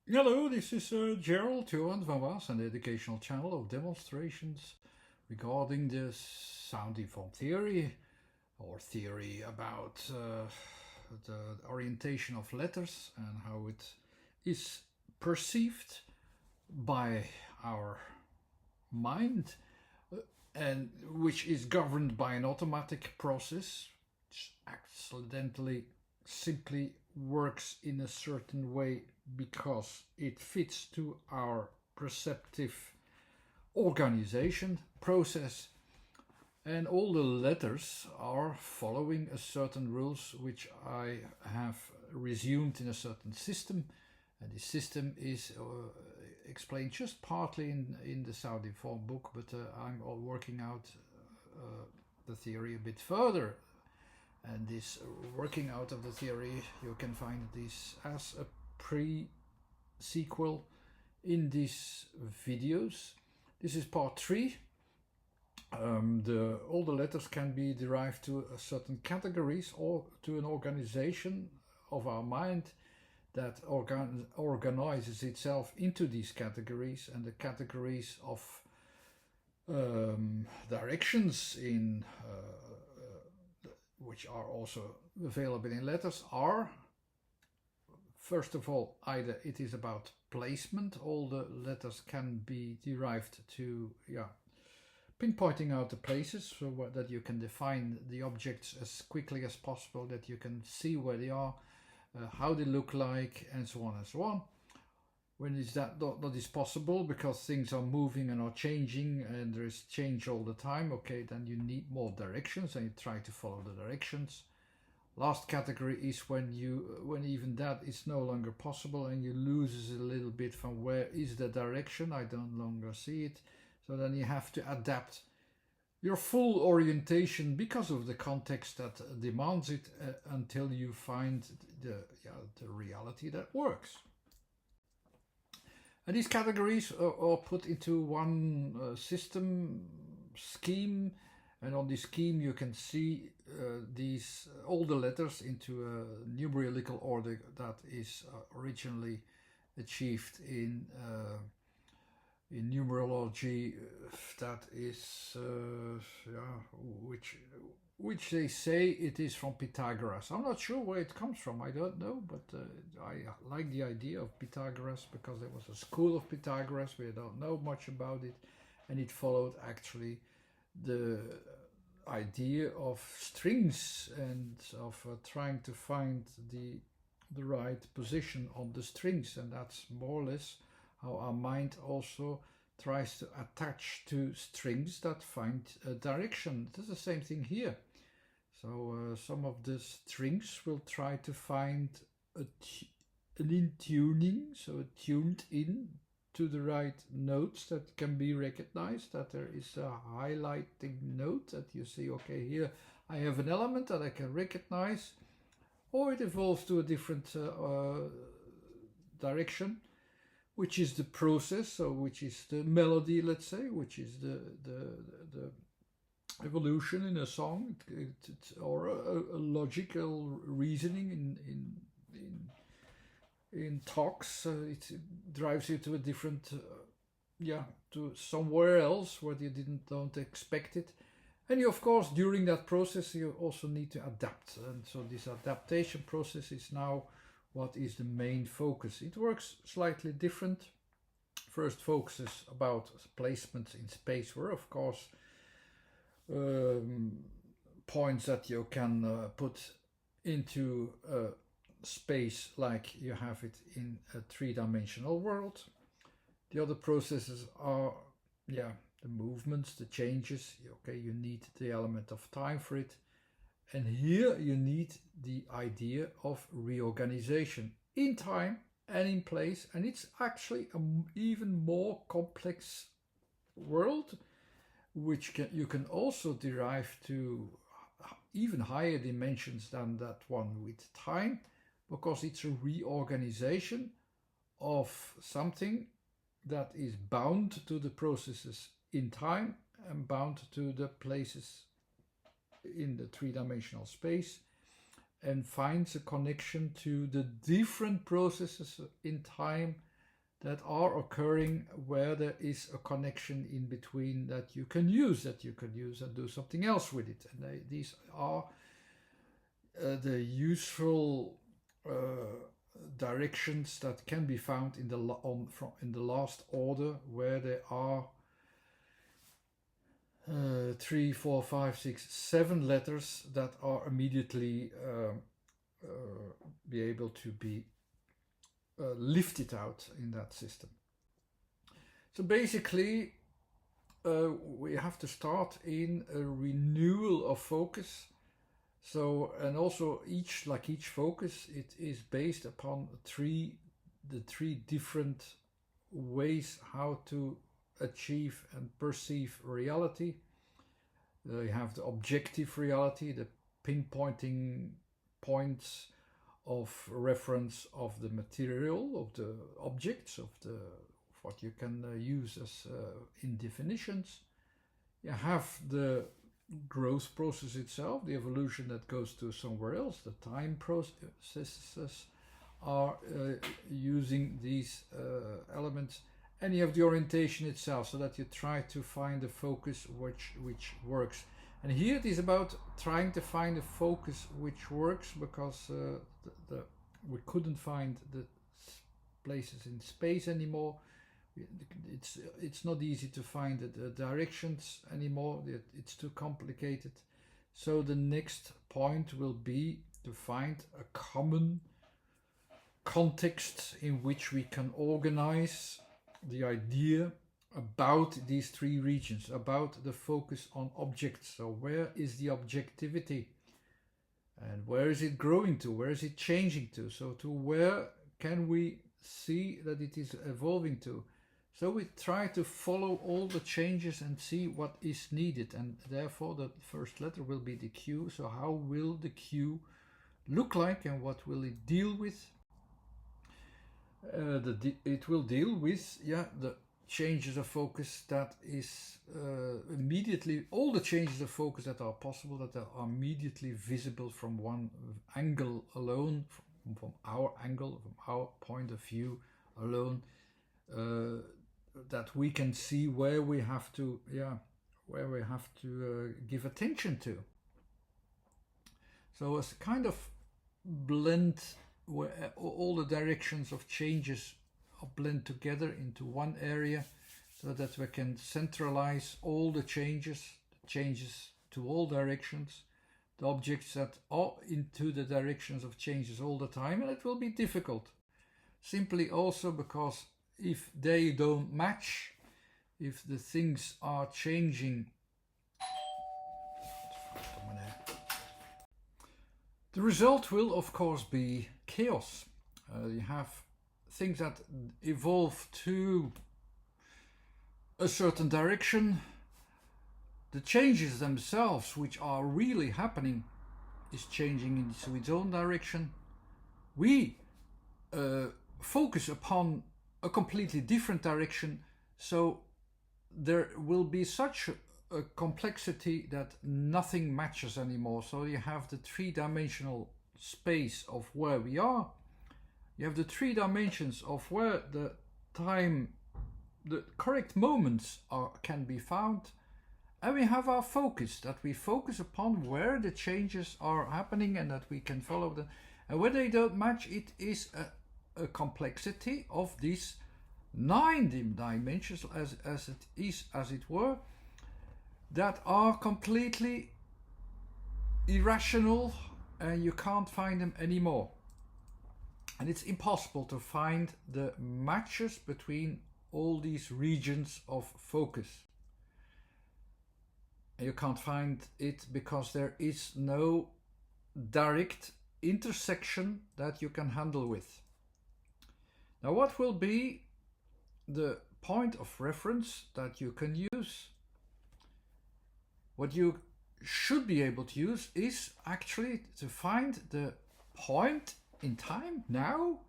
Hello, this is Gerald Johan van Was, an educational channel of demonstrations regarding the sound informed theory or theory about the orientation of letters and how it is perceived by our mind and which is governed by an automatic process which accidentally simply works in a certain way because it fits to our perceptive organization process, and all the letters are following a certain rules which I have resumed in a certain system, and this system is explained just partly in the Sound Informed book, but I'm working out the theory a bit further. And this working out of the theory, you can find this as a pre-sequel in these videos. This is part 3. All the letters can be derived to a certain categories or to an organization of our mind that organizes itself into these categories, and the categories of directions in which are also available in letters are, first of all, either it is about placement. All the letters can be derived to pinpointing out the places so that you can define the objects as quickly as possible, that you can see where they are, how they look like, and so on and so on. When is that not is possible because things are moving and are changing and there is change all the time, okay, then you need more directions and you try to follow the directions. Last category is when even that is no longer possible and you lose a little bit from where is the direction, I don't longer see it. So then you have to adapt your full orientation because of the context that demands it until you find the reality that works. And these categories are put into one system scheme, and on this scheme you can see all the letters into a numerical order that is originally achieved in numerology. That is which they say it is from Pythagoras. I'm not sure where it comes from, I don't know, but I like the idea of Pythagoras because there was a school of Pythagoras. We don't know much about it, and it followed actually the idea of strings and of trying to find the right position on the strings, and that's more or less how our mind also tries to attach to strings that find a direction. It's the same thing here. So some of the strings will try to find an in tuning, so tuned in to the right notes that can be recognized, that there is a highlighting note that you see, okay, here I have an element that I can recognize, or it evolves to a different direction, which is the process, so which is the melody, let's say, which is the evolution in a song, or a logical reasoning in talks. It drives you to a different, to somewhere else where you don't expect it. And you, of course, during that process, you also need to adapt. And so this adaptation process is now what is the main focus. It works slightly different. First focuses about placement in space, where of course points that you can put into space like you have it in a three-dimensional world. The other processes are the movements, the changes. Okay, you need the element of time for it. And here you need the idea of reorganization in time and in place. And it's actually an even more complex world, which you can also derive to even higher dimensions than that one with time, because it's a reorganization of something that is bound to the processes in time and bound to the places in the three-dimensional space, and finds a connection to the different processes in time that are occurring where there is a connection in between that you can use and do something else with it. And these are the useful directions that can be found in the last order, where there are 3, 4, 5, 6, 7 letters that are immediately be able to be lifted out in that system. So basically we have to start in a renewal of focus. So, and also each focus, it is based upon the three different ways how to achieve and perceive reality. You have the objective reality, the pinpointing points of reference of the material, of the objects, of what you can use as in definitions. You have the growth process itself, the evolution that goes to somewhere else. The time processes are using these elements. And you have the orientation itself, so that you try to find a focus which works. And here it is about trying to find a focus which works, because we couldn't find the places in space anymore. It's not easy to find the directions anymore. It's too complicated. So the next point will be to find a common context in which we can organize the idea about these three regions, about the focus on objects. So where is the objectivity, and where is it growing to, where is it changing to, so to where can we see that it is evolving to. So we try to follow all the changes and see what is needed, and therefore the first letter will be the Q. So how will the Q look like, and what will it deal with? It will deal with the changes of focus that is immediately, all the changes of focus that are possible, that are immediately visible from one angle alone, from our angle, from our point of view alone, that we can see where we have to give attention to. So it's kind of blend where all the directions of changes are blend together into one area, so that we can centralize all the changes to all directions, the objects that are into the directions of changes all the time. And it will be difficult, simply also because if they don't match, if the things are changing, the result will of course be chaos. You have things that evolve to a certain direction. The changes themselves, which are really happening, is changing into its own direction. We focus upon a completely different direction, so there will be such a complexity that nothing matches anymore. So you have the three-dimensional space of where we are, you have the three dimensions of where the time, the correct moments can be found, and we have our focus, that we focus upon where the changes are happening and that we can follow them. And when they don't match, it is a complexity of these 9 dimensions, as it were, that are completely irrational, and you can't find them anymore. And it's impossible to find the matches between all these regions of focus. And you can't find it because there is no direct intersection that you can handle with. Now, what will be the point of reference that you can use? What you should be able to use is actually to find the point in time, now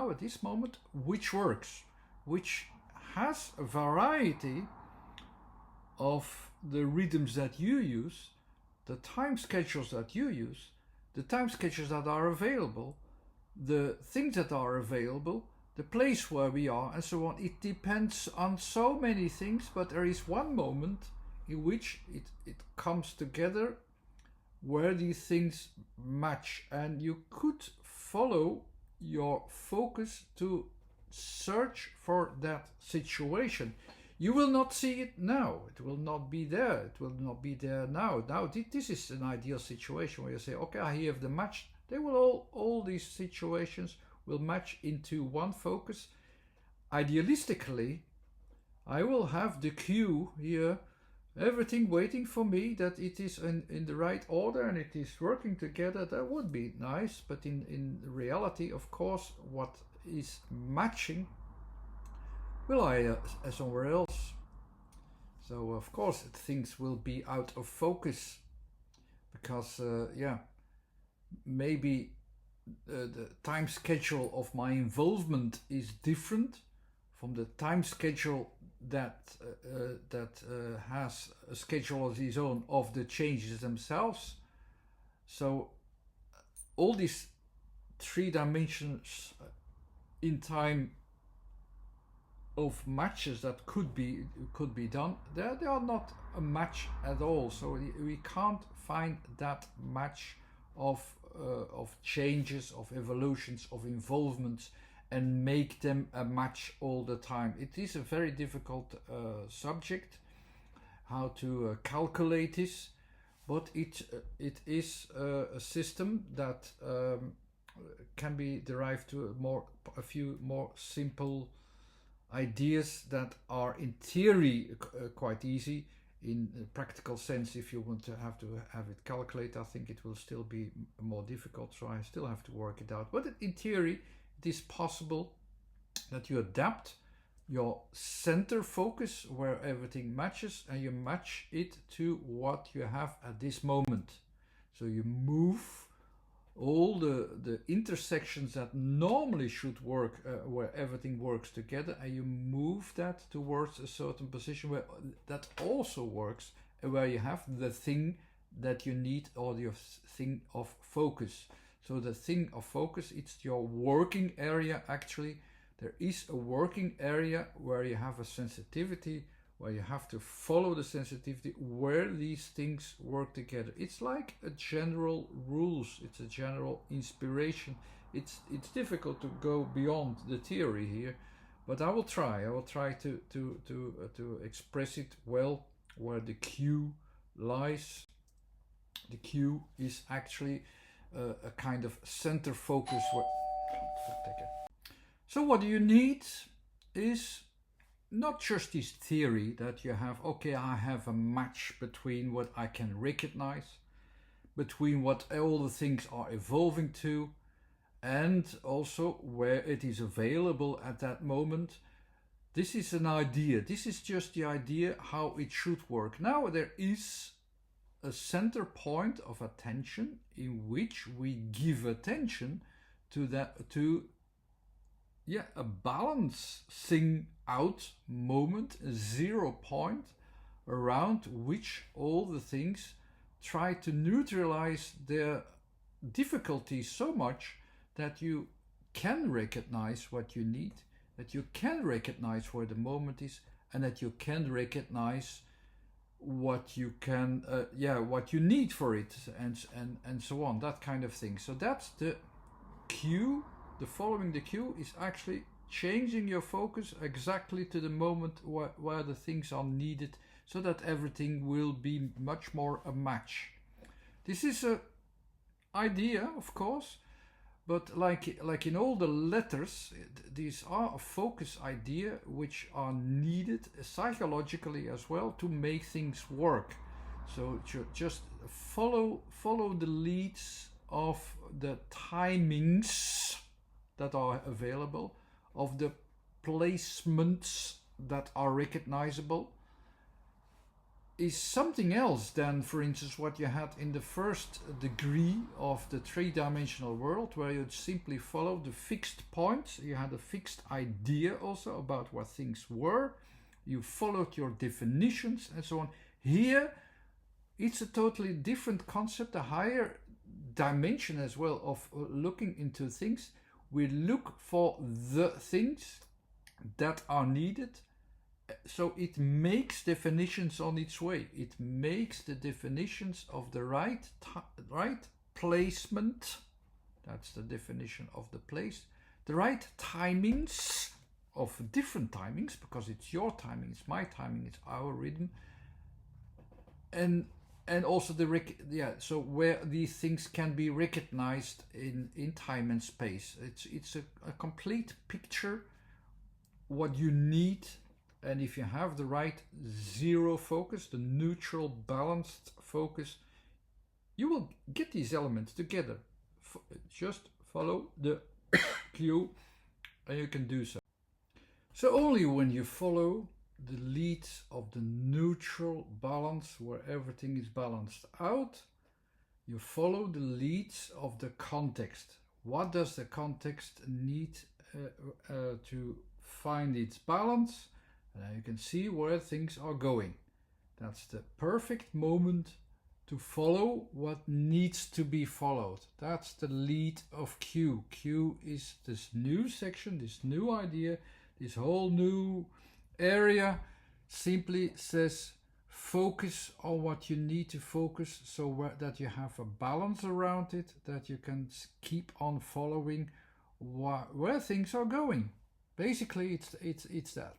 at this moment, which works, which has a variety of the rhythms that you use, the time schedules that you use, the time schedules that are available, the things that are available, the place where we are, and so on. It depends on so many things, but there is one moment in which it comes together where these things match, and you could follow your focus to search for that situation. You will not see it now. It will not be there. It will not be there now. Now, this is an ideal situation where you say, okay, I have the match. They will all these situations will match into one focus. Idealistically, I will have the cue here, everything waiting for me, that it is in the right order and it is working together. That would be nice, but in reality, of course, what is matching will lie somewhere else. So of course things will be out of focus because maybe the time schedule of my involvement is different from the time schedule that has a schedule of its own of the changes themselves. So all these 3 dimensions in time of matches that could be done, they are not a match at all. So we can't find that match of changes, of evolutions, of involvements, and make them a match all the time. It is a very difficult subject, how to calculate this, but it is a system that can be derived to a few more simple ideas that are in theory quite easy. In a practical sense, if you want to have it calculated, I think it will still be more difficult, so I still have to work it out. But in theory, it is possible that you adapt your center focus where everything matches, and you match it to what you have at this moment. So you move all the intersections that normally should work, where everything works together, and you move that towards a certain position where that also works, and where you have the thing that you need, or your thing of focus. So the thing of focus, it's your working area. Actually, there is a working area where you have a sensitivity, where you have to follow the sensitivity, where these things work together. It's like a general rules, it's a general inspiration. It's difficult to go beyond the theory here, but I will try to express it well, where the cue lies. The cue is actually a kind of center focus. So what you need is not just this theory that you have, okay, I have a match between what I can recognize, between what all the things are evolving to, and also where it is available at that moment. This is an idea. This is just the idea how it should work. Now there is a center point of attention in which we give attention to that, a balancing out moment, a 0 point around which all the things try to neutralize their difficulties so much that you can recognize what you need, that you can recognize where the moment is, and that you can recognize what you can what you need for it, and so on, that kind of thing. So that's the cue. The following the cue is actually changing your focus exactly to the moment where the things are needed, so that everything will be much more a match. This is an idea, of course, but like in all the letters, these are a focus idea which are needed psychologically as well to make things work. So just follow the leads of the timings that are available, of the placements that are recognizable, is something else than, for instance, what you had in the first degree of the 3-dimensional world, where you simply follow the fixed points. You had a fixed idea also about what things were. You followed your definitions and so on. Here, it's a totally different concept, a higher dimension as well of looking into things, We look for the things that are needed. So it makes definitions on its way. It makes the definitions of the right placement. That's the definition of the place. The right timings of different timings, because it's your timing, it's my timing, it's our rhythm. And also so where these things can be recognized in time and space. It's a complete picture what you need. And if you have the right zero focus, the neutral balanced focus, you will get these elements together. Just follow the cue and you can do so. So only when you follow the leads of the neutral balance, where everything is balanced out, you follow the leads of the context. What does the context need to find its balance? And you can see where things are going. That's the perfect moment to follow what needs to be followed. That's the lead of Q. Q is this new section, this new idea, this whole new area. Simply says focus on what you need to focus, so that you have a balance around it, that you can keep on following where things are going. Basically, it's that.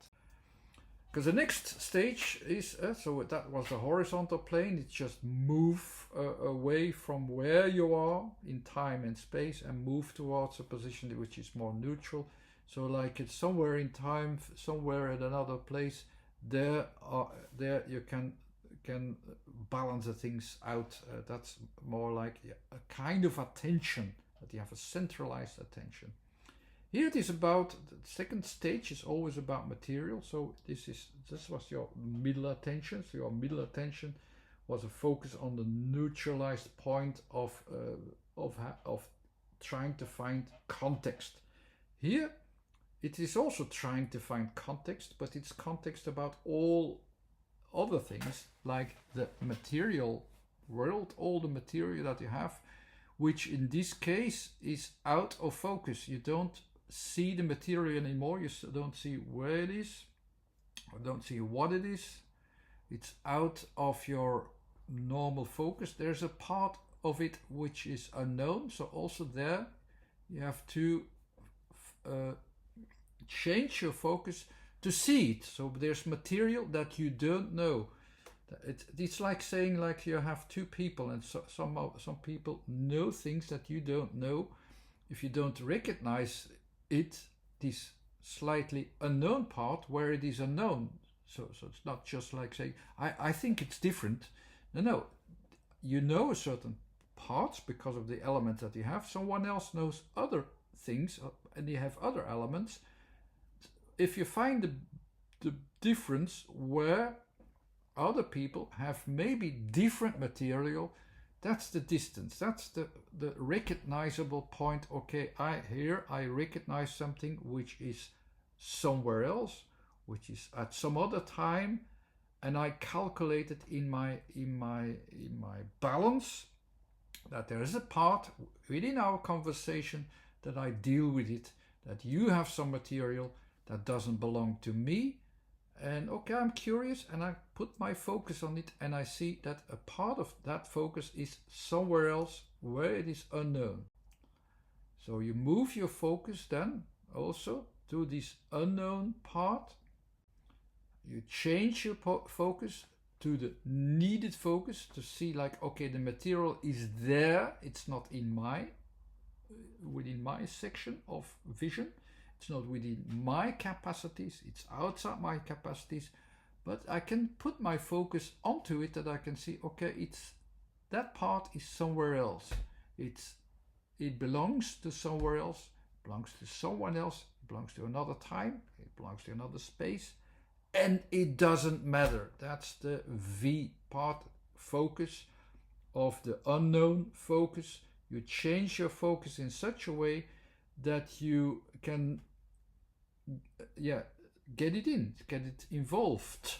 Because the next stage is, so that was the horizontal plane, it's just move away from where you are in time and space and move towards a position which is more neutral. So like it's somewhere in time, somewhere at another place, there you can balance the things out. That's more like a kind of attention, that you have a centralized attention. Here it is about, the second stage is always about material. So this was your middle attention. So your middle attention was a focus on the neutralized point of trying to find context. Here it is also trying to find context, but it's context about all other things, like the material world, all the material that you have, which in this case is out of focus. You don't see the material anymore, you don't see where it is, or don't see what it is. It's out of your normal focus. There's a part of it which is unknown, so also there you have to change your focus to see it. So there's material that you don't know. It's like saying, like you have two people, and some people know things that you don't know. If you don't recognize it, this slightly unknown part where it is unknown. So it's not just like saying, I think it's different. No, you know certain parts because of the elements that you have. Someone else knows other things and they have other elements. If you find the difference where other people have maybe different material, that's the distance. That's the recognizable point. Okay, I recognize something which is somewhere else, which is at some other time, and I calculate it in my balance, that there is a part within our conversation that I deal with it, that you have some material that doesn't belong to me. And okay, I'm curious and I put my focus on it, and I see that a part of that focus is somewhere else where it is unknown. So you move your focus then also to this unknown part. You change your focus to the needed focus to see, like, okay, the material is there. It's not within my section of vision. It's not within my capacities, it's outside my capacities, but I can put my focus onto it, that I can see, okay, that part is somewhere else. It belongs to somewhere else, belongs to someone else, it belongs to another time, it belongs to another space, and it doesn't matter. That's the V part, focus of the unknown focus. You change your focus in such a way that you can get it involved,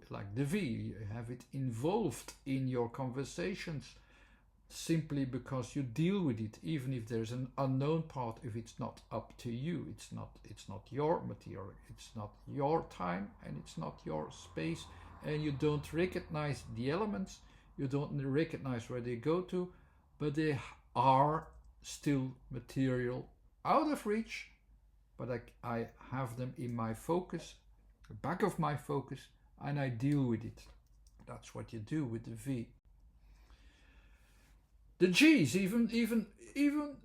like the V, you have it involved in your conversations. simply because you deal with it, even if there's an unknown part. If it's not up to you, it's not your material, it's not your time, and it's not your space, and you don't recognize the elements, you don't recognize where they go to, but they are still material out of reach. But I have them in my focus, the back of my focus, and I deal with it. That's what you do with the V. The G is even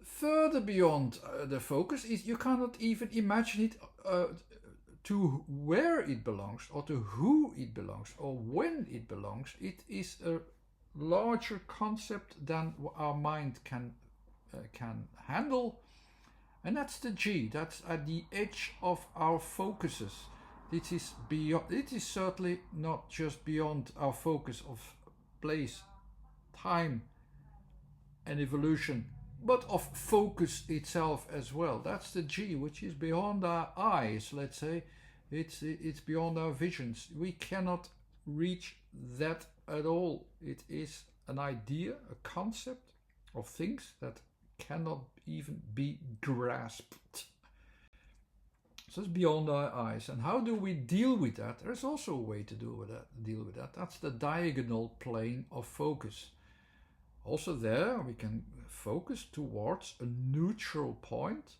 further beyond the focus. You cannot even imagine it to where it belongs, or to who it belongs, or when it belongs. It is a larger concept than our mind can handle, and that's the G. That's at the edge of our focuses. It is beyond. It is certainly not just beyond our focus of place, time, and evolution, but of focus itself as well. That's the G, which is beyond our eyes, let's say. It's beyond our visions. We cannot reach that at all. It is an idea, a concept of things that cannot even be grasped. So it's beyond our eyes. And how do we deal with that? There's also a way to deal with that. That's the diagonal plane of focus. Also there we can focus towards a neutral point,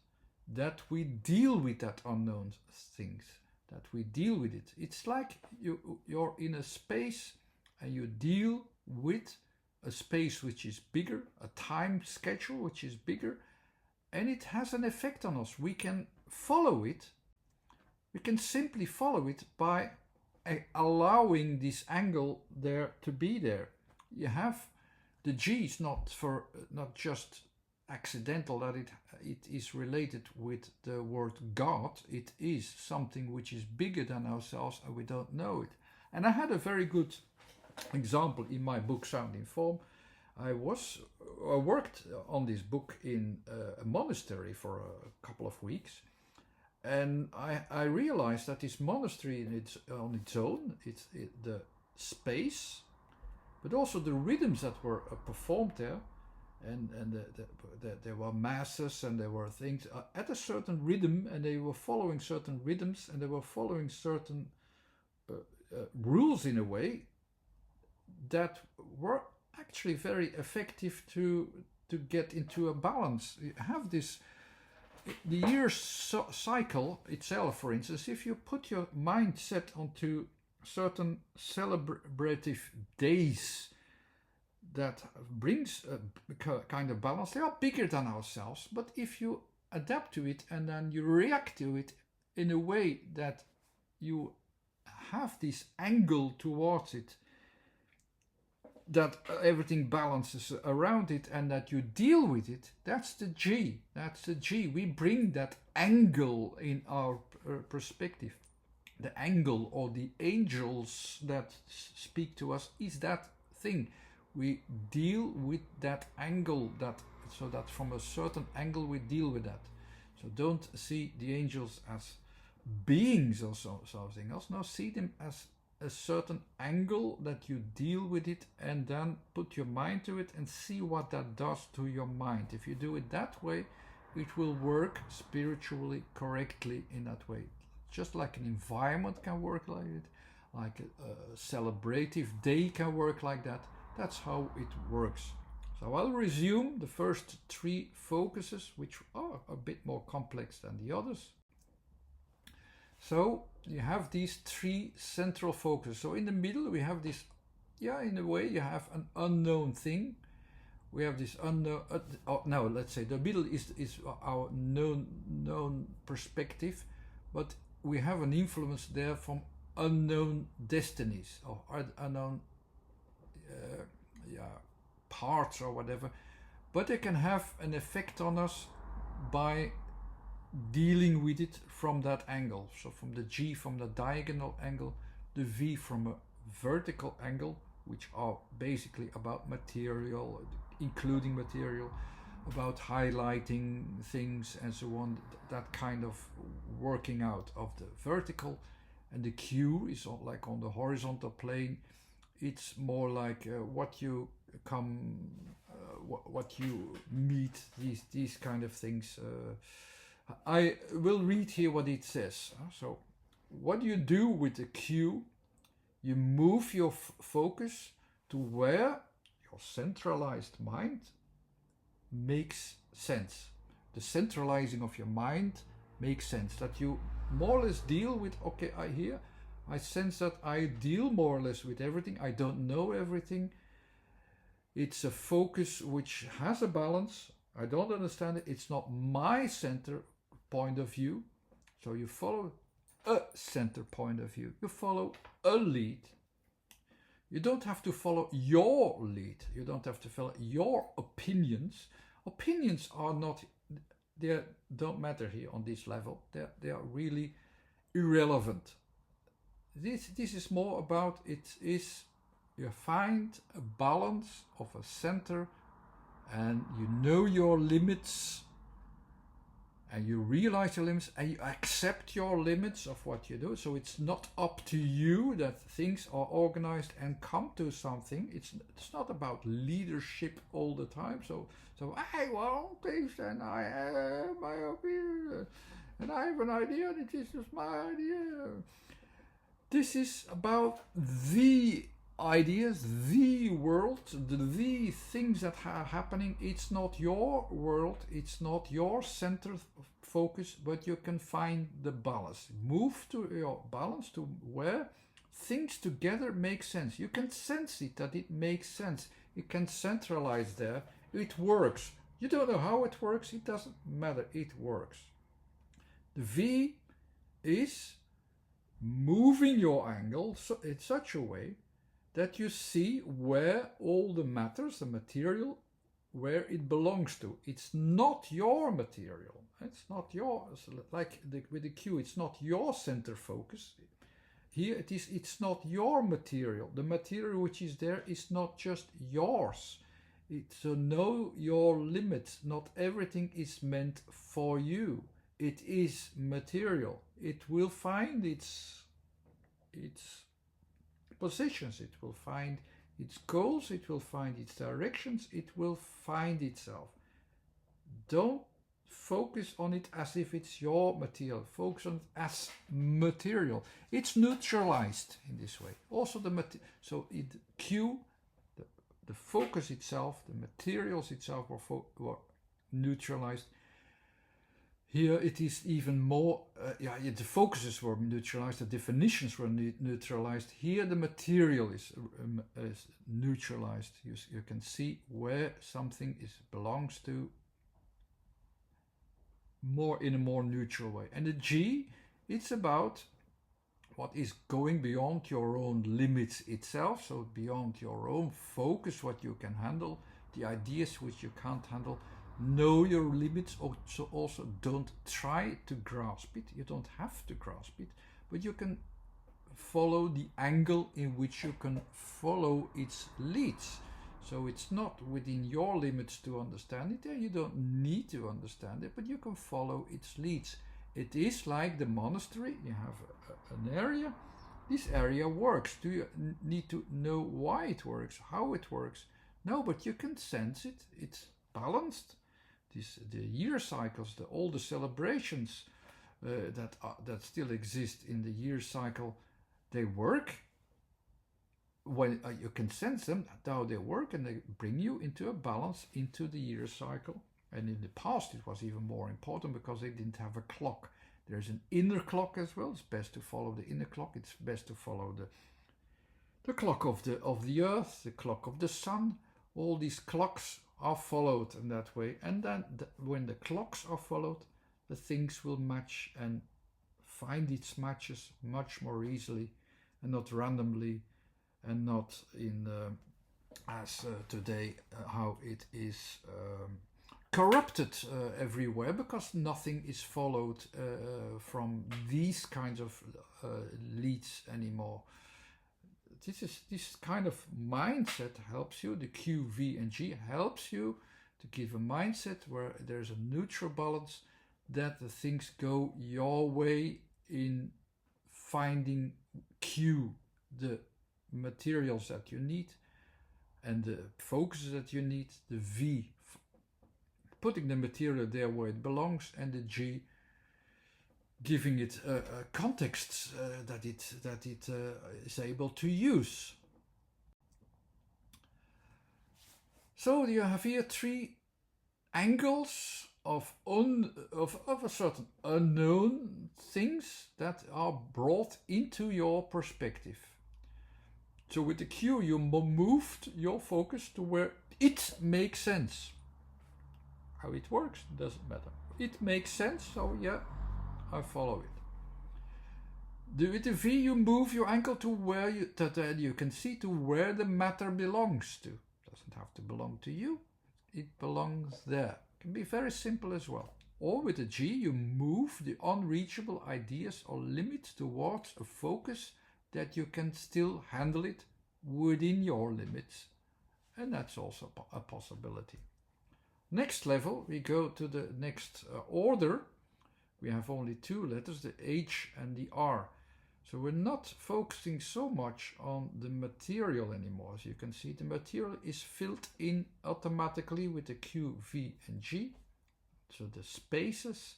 that we deal with that unknown things, that we deal with it. It's like you're in a space and you deal with a space which is bigger, a time schedule which is bigger, and it has an effect on us. We can follow it. We can simply follow it by allowing this angle there to be there. You have the G is not just accidental that it is related with the word God. It is something which is bigger than ourselves, and we don't know it. And I had a very good example in my book Sound in Form. I worked on this book in a monastery for a couple of weeks, and I realized that this monastery on its own, the space, but also the rhythms that were performed there, and there were masses, and there were things at a certain rhythm, and they were following certain rhythms, and they were following certain rules in a way that were actually very effective to get into a balance. You have this, the year cycle itself, for instance. If you put your mindset onto certain celebrative days that brings a kind of balance, they are bigger than ourselves, but if you adapt to it and then you react to it in a way that you have this angle towards it, that everything balances around it, and that you deal with it, that's the G. That's the G. We bring that angle in our perspective. The angle, or the angels that speak to us, is that thing. We deal with that angle, so that from a certain angle we deal with that. So don't see the angels as beings or something else. No, see them as a certain angle that you deal with it, and then put your mind to it and see what that does to your mind. If you do it that way, it will work spiritually correctly in that way. Just like an environment can work like it, like a celebrative day can work like that. That's how it works. So I'll resume the first three focuses, which are a bit more complex than the others. So you have these three central focuses. So in the middle we have this, in a way you have an unknown thing. We have this unknown, now let's say the middle is our known perspective, but we have an influence there from unknown destinies, or unknown parts or whatever, but they can have an effect on us by dealing with it from that angle. So from the G, from the diagonal angle, the V from a vertical angle, which are basically about material, including material, about highlighting things and so on, that kind of working out of the vertical. And the Q is like on the horizontal plane. It's more like what you come what you meet, these kind of things. I will read here what it says. So, what you do with the Q, you move your focus to where your centralized mind makes sense. The centralizing of your mind makes sense. That you more or less deal with, okay, I sense that I deal more or less with everything. I don't know everything. It's a focus which has a balance. I don't understand it. It's not my center point of view. So you follow a center point of view. You follow a lead. You don't have to follow your lead. You don't have to follow your opinions. Opinions are not, they don't matter here on this level. They are really irrelevant. This is more about, you find a balance of a center, and you know your limits, and you realize your limits, and you accept your limits of what you do. So it's not up to you that things are organized and come to something. It's not about leadership all the time. So I want things, and I have my opinion, and I have an idea, and this is my idea. This is about the ideas, the world, the things that are happening. It's not your world, it's not your center focus, but you can find the balance. Move to your balance to where things together make sense. You can sense it, that it makes sense. You can centralize there. It works. You don't know how it works, it doesn't matter, it works. The V is moving your angle in such a way that you see where all the matters, the material, where it belongs to. It's not your material. It's not yours. Like with the Q, it's not your center focus. Here it's not your material. The material which is there is not just yours. So know your limits. Not everything is meant for you. It is material. It will find its positions, it will find its goals, it will find its directions, it will find itself. Don't focus on it as if it's your material. Focus on it as material. It's neutralized in this way. Also Q, the focus itself, the materials itself were neutralized. Here it is even more, the focuses were neutralized, the definitions were neutralized. Here the material is neutralized. You can see where something belongs to in a more neutral way. And the G, it's about what is going beyond your own limits itself, so beyond your own focus, what you can handle, the ideas which you can't handle. Know your limits, also don't try to grasp it. You don't have to grasp it, but you can follow the angle in which you can follow its leads. So it's not within your limits to understand it, and you don't need to understand it, but you can follow its leads. It is like the monastery. You have an area. This area works. Do you need to know why it works, how it works? No, but you can sense it. It's balanced. The year cycles, all the celebrations that still exist in the year cycle, they work. When you can sense them, how they work, and they bring you into a balance into the year cycle. And in the past, it was even more important because they didn't have a clock. There's an inner clock as well. It's best to follow the inner clock. It's best to follow the clock of the earth, the clock of the sun. All these clocks are followed in that way, and then when the clocks are followed, the things will match and find its matches much more easily, and not randomly, and not in as today how it is corrupted everywhere, because nothing is followed from these kinds of leads anymore. This kind of mindset helps you. The Q, V, and G helps you to give a mindset where there's a neutral balance, that the things go your way in finding Q, the materials that you need, and the focuses that you need, the V, putting the material there where it belongs, and the G, giving it a context that it is able to use. So you have here three angles of a certain unknown things that are brought into your perspective. So with the Q, you moved your focus to where it makes sense. How it works doesn't matter. It makes sense, so yeah, I follow it. With the V, you move your ankle to where you can see to where the matter belongs to. Doesn't have to belong to you. It belongs there. Can be very simple as well. Or with the G, you move the unreachable ideas or limits towards a focus that you can still handle it within your limits. And that's also a possibility. Next level, we go to the next order. We have only two letters, the H and the R. So we're not focusing so much on the material anymore. As you can see, the material is filled in automatically with the Q, V, and G. So the spaces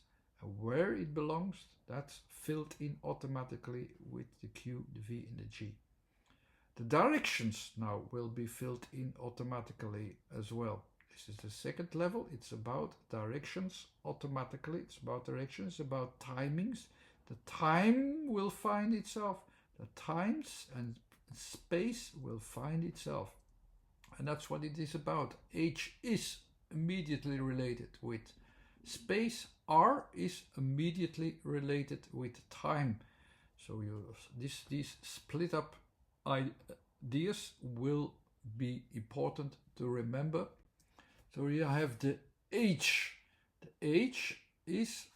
where it belongs, that's filled in automatically with the Q, the V, and the G. The directions now will be filled in automatically as well. This is the second level. It's about directions automatically. It's about directions, about timings. The time will find itself. The times and space will find itself. And that's what it is about. H is immediately related with space. R is immediately related with time. So these split up ideas will be important to remember. So you have the H. The H is,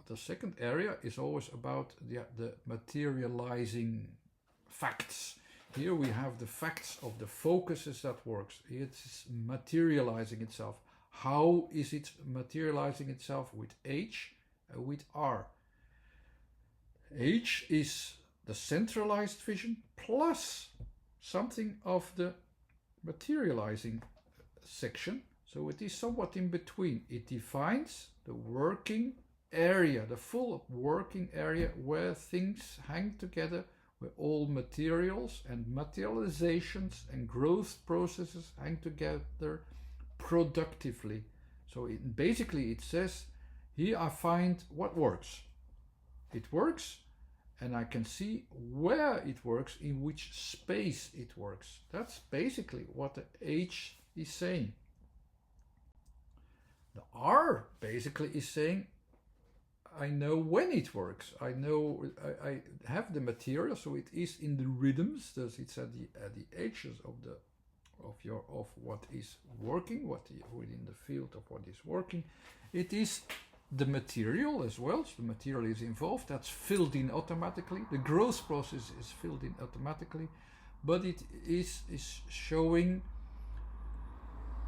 the second area is always about the materializing facts. Here we have the facts of the focuses that works. It's materializing itself. How is it materializing itself with H and with R? H is the centralized vision plus something of the materializing section. So it is somewhat in between. It defines the working area, the full working area where things hang together, where all materials and materializations and growth processes hang together productively. So basically it says, here I find what works. It works, and I can see where it works, in which space it works. That's basically what the H is saying. The R basically is saying, I know when it works. I know I have the material, so it is in the rhythms. Thus, it's at the edges of what is working, within the field of what is working. It is the material as well. So the material is involved. That's filled in automatically. The growth process is filled in automatically, but it is showing.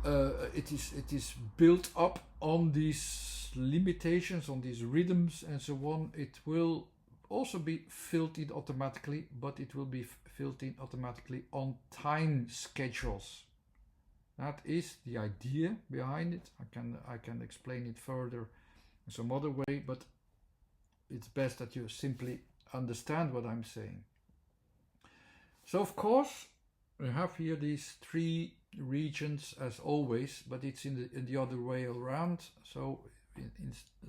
It is built up on these limitations, on these rhythms and so on. It will also be filled in automatically, but it will be filled in automatically on time schedules. That is the idea behind it. I can explain it further in some other way, but it's best that you simply understand what I'm saying. So of course we have here these three regions as always, but it's in the other way around. So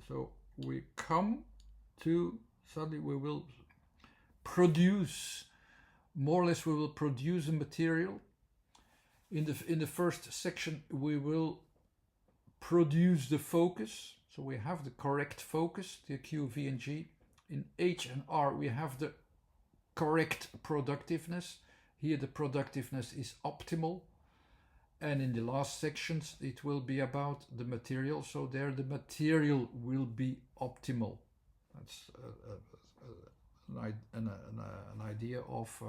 so we come to, suddenly we will produce, more or less we will produce a material. In the first section we will produce the focus, so we have the correct focus, the Q, V and G. In H and R we have the correct productiveness. Here the productiveness is optimal. And in the last sections it will be about the material, so there the material will be optimal. That's an idea of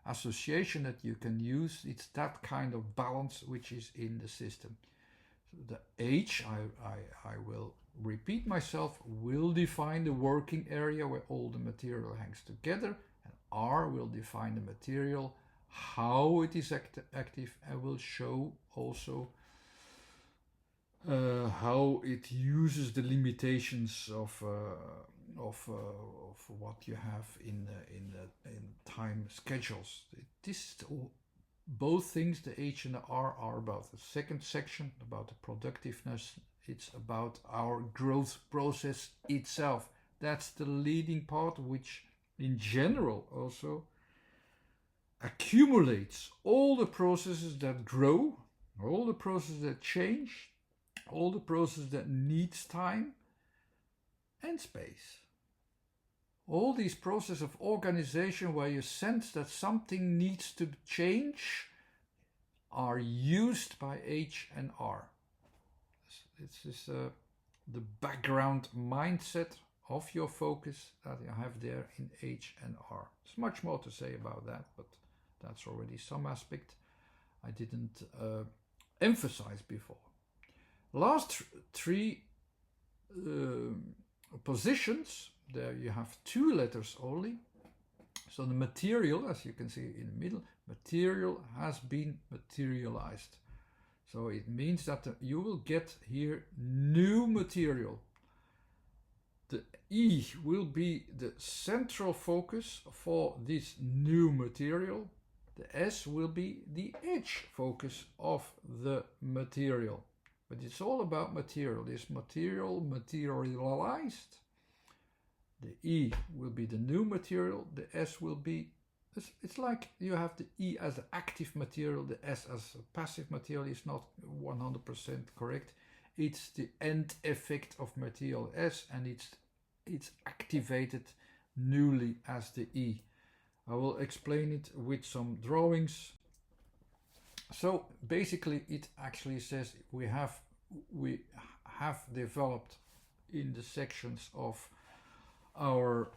association that you can use. It's that kind of balance which is in the system. So the H, I will repeat myself, will define the working area where all the material hangs together, and R will define the material, how it is active, and will show also how it uses the limitations of what you have in time schedules. This both things, the H and the R, are about the second section, about the productiveness. It's about our growth process itself. That's the leading part, which in general also accumulates all the processes that grow, all the processes that change, all the processes that needs time and space. All these processes of organization where you sense that something needs to change are used by H and R. This is the background mindset of your focus that you have there in H and R. There's much more to say about that, but that's already some aspect I didn't emphasize before. Last three positions, there you have two letters only. So the material, as you can see in the middle, material has been materialized. So it means that you will get here new material. The E will be the central focus for this new material. The S will be the edge focus of the material. But it's all about material. Is material materialized? The E will be the new material. The S will be, it's like you have the E as an active material, the S as a passive material. Is not 100% correct. It's the end effect of material S, and it's activated newly as the E. I will explain it with some drawings. So basically it actually says we have developed in the sections of our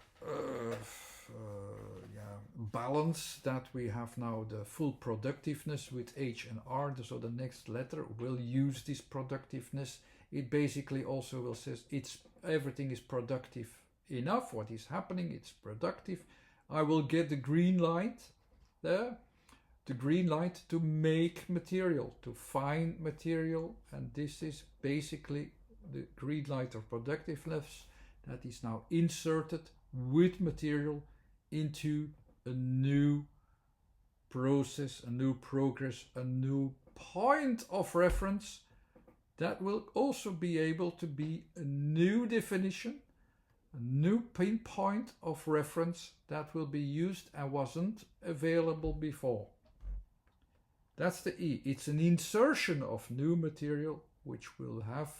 balance that we have now the full productiveness with H and R. So the next letter will use this productiveness. It basically also will says everything is productive enough. What is happening, it's productive. I will get the green light there, the green light to make material, to find material, and this is basically the green light of productiveness that is now inserted with material into a new process, a new progress, a new point of reference that will also be able to be a new definition, a new pinpoint of reference that will be used and wasn't available before. That's the E. It's an insertion of new material which will have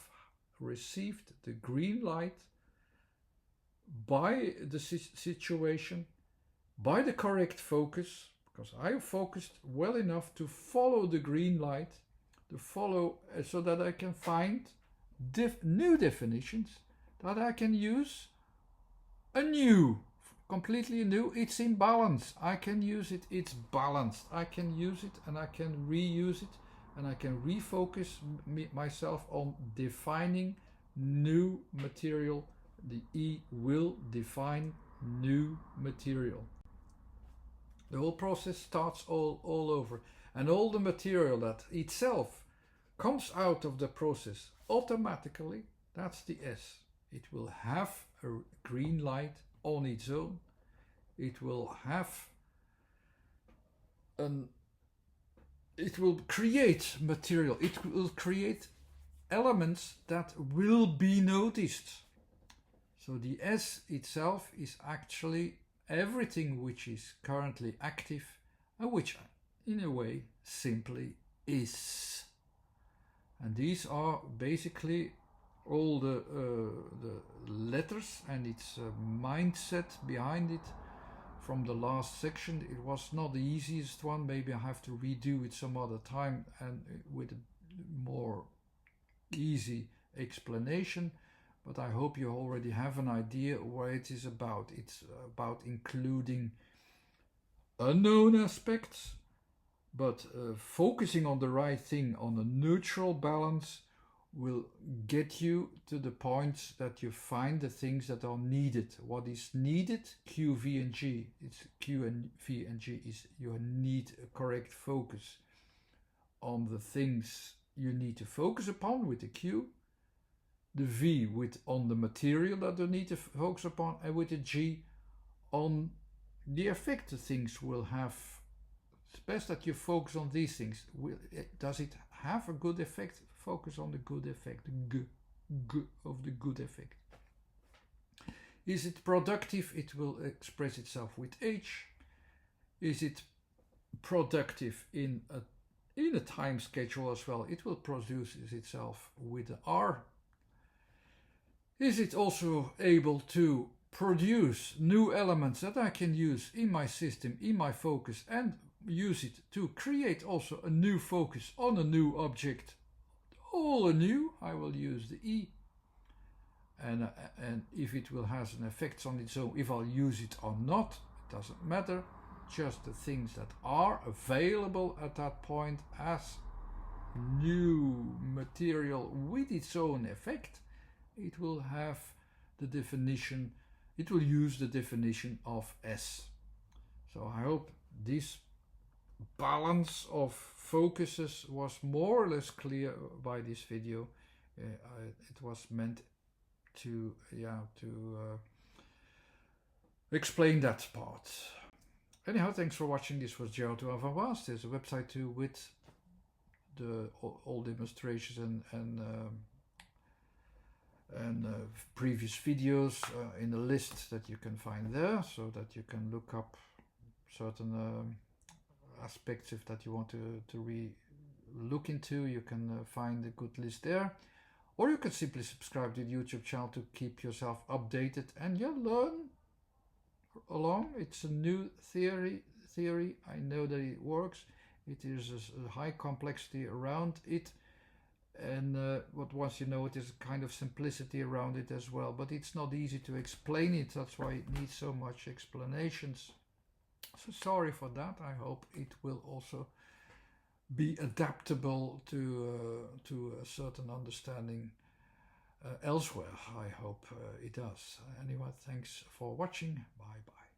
received the green light by the situation, by the correct focus, because I focused well enough to follow the green light, to follow so that I can find new definitions that I can use completely new. It's in balance. I can use it. It's balanced. I can use it and I can reuse it, and I can refocus myself on defining new material. The E will define new material. The whole process starts all over, and all the material that itself comes out of the process automatically, that's the S. It will have a green light on its own. It will have it will create material. It will create elements that will be noticed. So the S itself is actually everything which is currently active and which in a way simply is. And these are basically all the letters and its mindset behind it from the last section. It was not the easiest one. Maybe I have to redo it some other time and with a more easy explanation. But I hope you already have an idea what it is about. It's about including unknown aspects, but focusing on the right thing, on a neutral balance, will get you to the point that you find the things that are needed. What is needed, Q, V and G, it's Q and V and G, is you need a correct focus on the things you need to focus upon with the Q, the V with on the material that you need to focus upon, and with the G on the effect the things will have. It's best that you focus on these things. Does it have a good effect? Focus on the good effect, G of the good effect. Is it productive? It will express itself with H. Is it productive in a time schedule as well? It will produce itself with R. Is it also able to produce new elements that I can use in my system, in my focus, and use it to create also a new focus on a new object? All anew, I will use the E. And if it will have an effect on its own, if I'll use it or not, it doesn't matter. Just the things that are available at that point as new material with its own effect, it will have the definition, it will use the definition of S. So I hope this balance of focuses was more or less clear by this video. It was meant to explain that part. Anyhow, thanks for watching. This was Gerald van Waas. There's a website too with all demonstrations and previous videos in a list that you can find there, so that you can look up certain aspects if that you want to look into. You can find a good list there, or you can simply subscribe to the YouTube channel to keep yourself updated and learn along. It's a new theory. I know that it works. It is a high complexity around it, and but once you know it, there's a kind of simplicity around it as well, but it's not easy to explain it. That's why it needs so much explanations. So sorry for that. I hope it will also be adaptable to a certain understanding elsewhere. I hope it does. Anyway, thanks for watching. Bye bye.